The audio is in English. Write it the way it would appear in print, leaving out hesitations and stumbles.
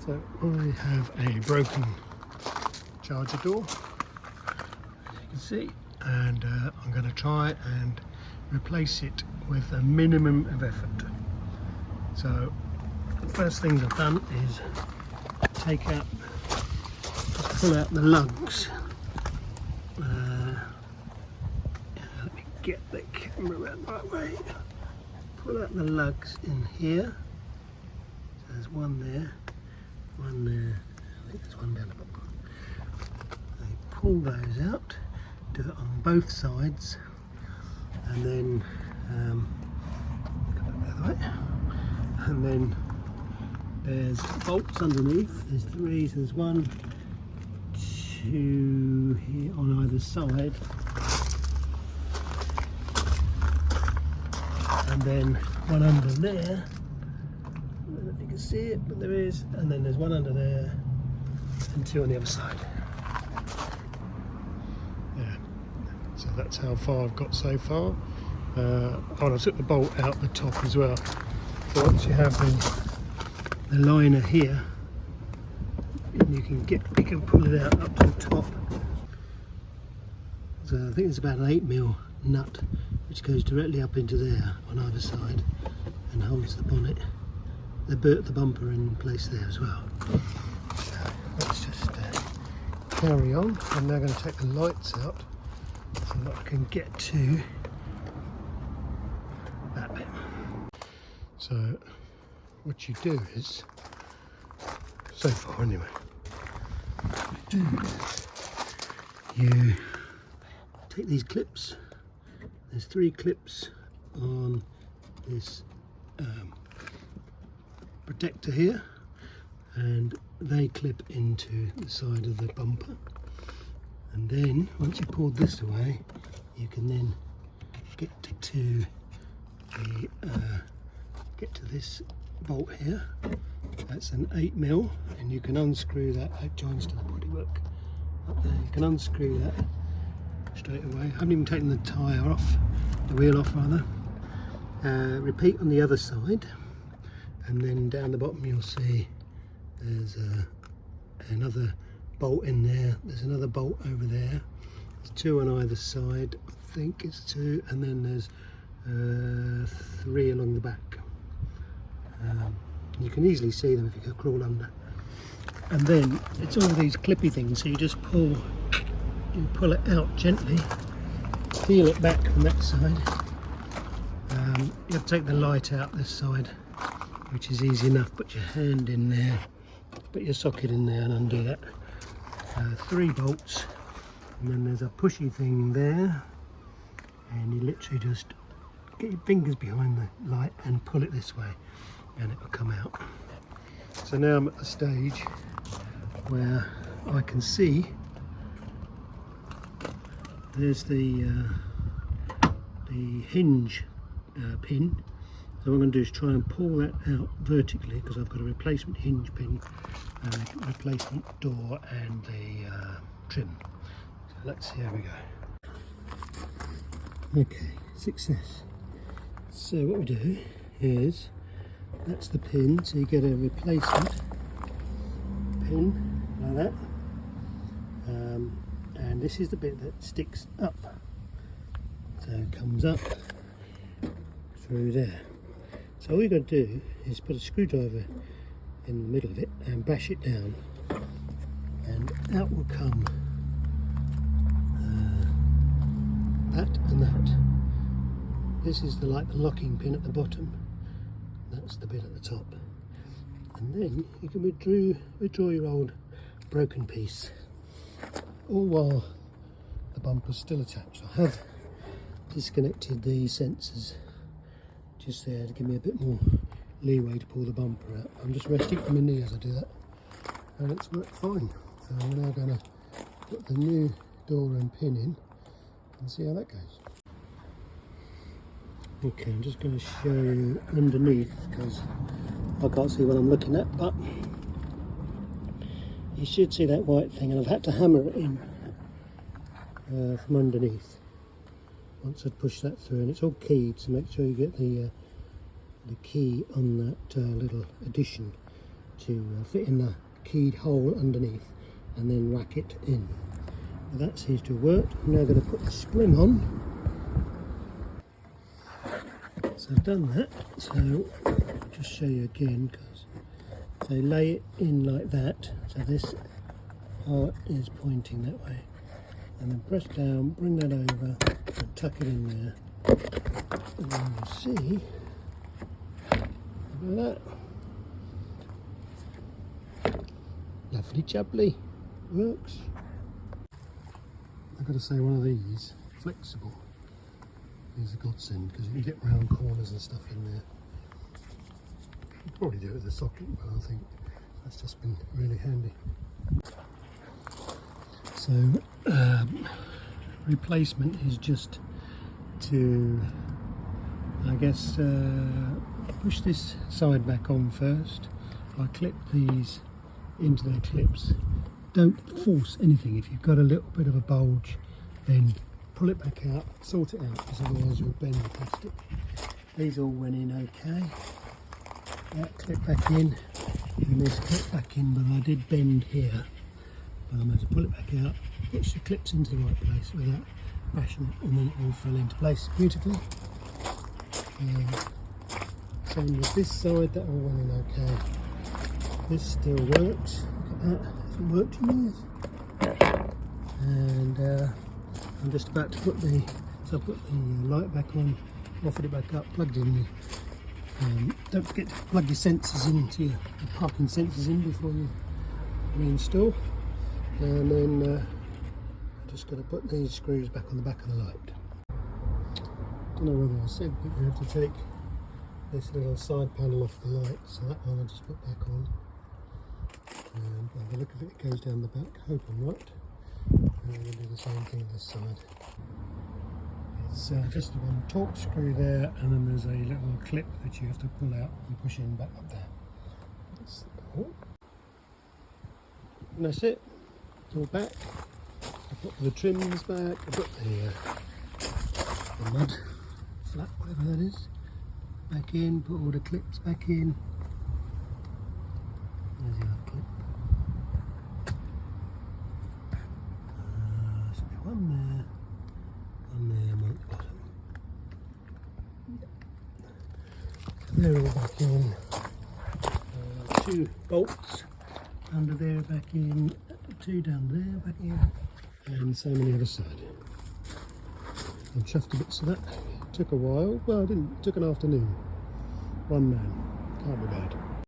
So I have a broken charger door, as you can see, and I'm going to try and replace it with a minimum of effort. So the first things I've done is pull out the lugs. Let me get the camera around the right way. Pull out the lugs in here. So there's one there, one there. I think there's one down the bottom. They pull those out, do it on both sides, and then go the other way. And then there's bolts underneath. There's three. So there's 1, 2 here on either side, and then one under there. I don't know if you can see it, but there is. And then there's one under there, and 2 on the other side. Yeah. So that's how far I've got so far. I took the bolt out the top as well. So once you have the liner here, you can pull it out up to the top. So I think it's about an 8mm nut which goes directly up into there on either side and holds the bonnet, the bumper in place there as well. So let's just carry on. I'm now going to take the lights out so that I can get to that bit. So what you do is, so far anyway, what you do is you take these clips. There's 3 clips on this protector here, and they clip into the side of the bumper. And then once you pull this away, you can then get to this bolt here. That's an 8mm, and you can unscrew that. That joins to the bodywork up there. You can unscrew that straight away. I haven't even taken the tyre off, the wheel off rather. Repeat on the other side, and then down the bottom you'll see there's another bolt in there. There's another bolt over there. There's 2 on either side. I think it's 2, and then there's 3 along the back. You can easily see them if you can crawl under. And then it's all these clippy things, so you just pull it out gently, peel it back from that side. You have to take the light out this side, which is easy enough. Put your hand in there, put your socket in there and undo that. 3 bolts, and then there's a pushy thing there, and you literally just get your fingers behind the light and pull it this way, and it will come out. So now I'm at the stage where I can see there's the hinge pin. So what I'm going to do is try and pull that out vertically, because I've got a replacement hinge pin, a replacement door and the trim. So let's see how we go. Okay, success. So what we do is, that's the pin, so you get a replacement pin like that, and this is the bit that sticks up, so it comes up through there. So all you've got to do is put a screwdriver in the middle of it and bash it down, and out will come that and that. This is the locking pin at the bottom. That's the bit at the top, and then you can withdraw your old broken piece, all while the bumper's still attached. I have disconnected the sensors just there to give me a bit more leeway to pull the bumper out. I'm just resting on my knee as I do that, and it's worked fine. So I'm now going to put the new door and pin in and see how that goes. Okay, I'm just going to show you underneath, because I can't see what I'm looking at, but you should see that white thing, and I've had to hammer it in from underneath once I'd pushed that through, and it's all keyed, so make sure you get the key on that little addition to fit in the keyed hole underneath and then rack it in. Well, that seems to have worked. I'm now going to put the spring on. So I've done that, so I'll just show you again, because so lay it in like that, so this part is pointing that way, and then press down, bring that over and tuck it in there, and then you'll see, look at that, lovely jubbly, works. I've got to say, one of these, flexible, is a godsend, because you can get round corners and stuff in there. You could probably do it with a socket, but I think that's just been really handy. So replacement is just to, I guess, push this side back on first. I clip these into their clips. Don't force anything. If you've got a little bit of a bulge, then pull it back out, sort it out, because otherwise you'll bend the plastic. These all went in okay. That clip back in, and this clip back in, but I did bend here. But I'm going to pull it back out, push the clips into the right place without bashing it, and then it all fell into place beautifully. Same with this side, that all went in okay. This still works. Look at that, it hasn't worked in years. And I'm just about to put the, so I put the light back on, offered it back up, plugged in. Don't forget to plug your sensors into your parking sensors in before you reinstall. And then I'm just going to put these screws back on the back of the light. Don't know whether I said, but you have to take this little side panel off the light, so that one I'll just put back on. And by the look of it, it goes down the back. Hope I'm right. And we'll do the same thing this side. It's just the one torque screw there, and then there's a little clip that you have to pull out and push in back up there. That's all. And that's it. It's all back. I put the trims back. I put the mud flap, whatever that is, back in. Put all the clips back in. There's the other clip. One there, and one at the bottom. So they're all back in. 2 bolts under there back in, 2 down there back in, and same on the other side. I'm chuffed to bits of that. It took a while. Well, it didn't. It took an afternoon. One man. Can't be bad.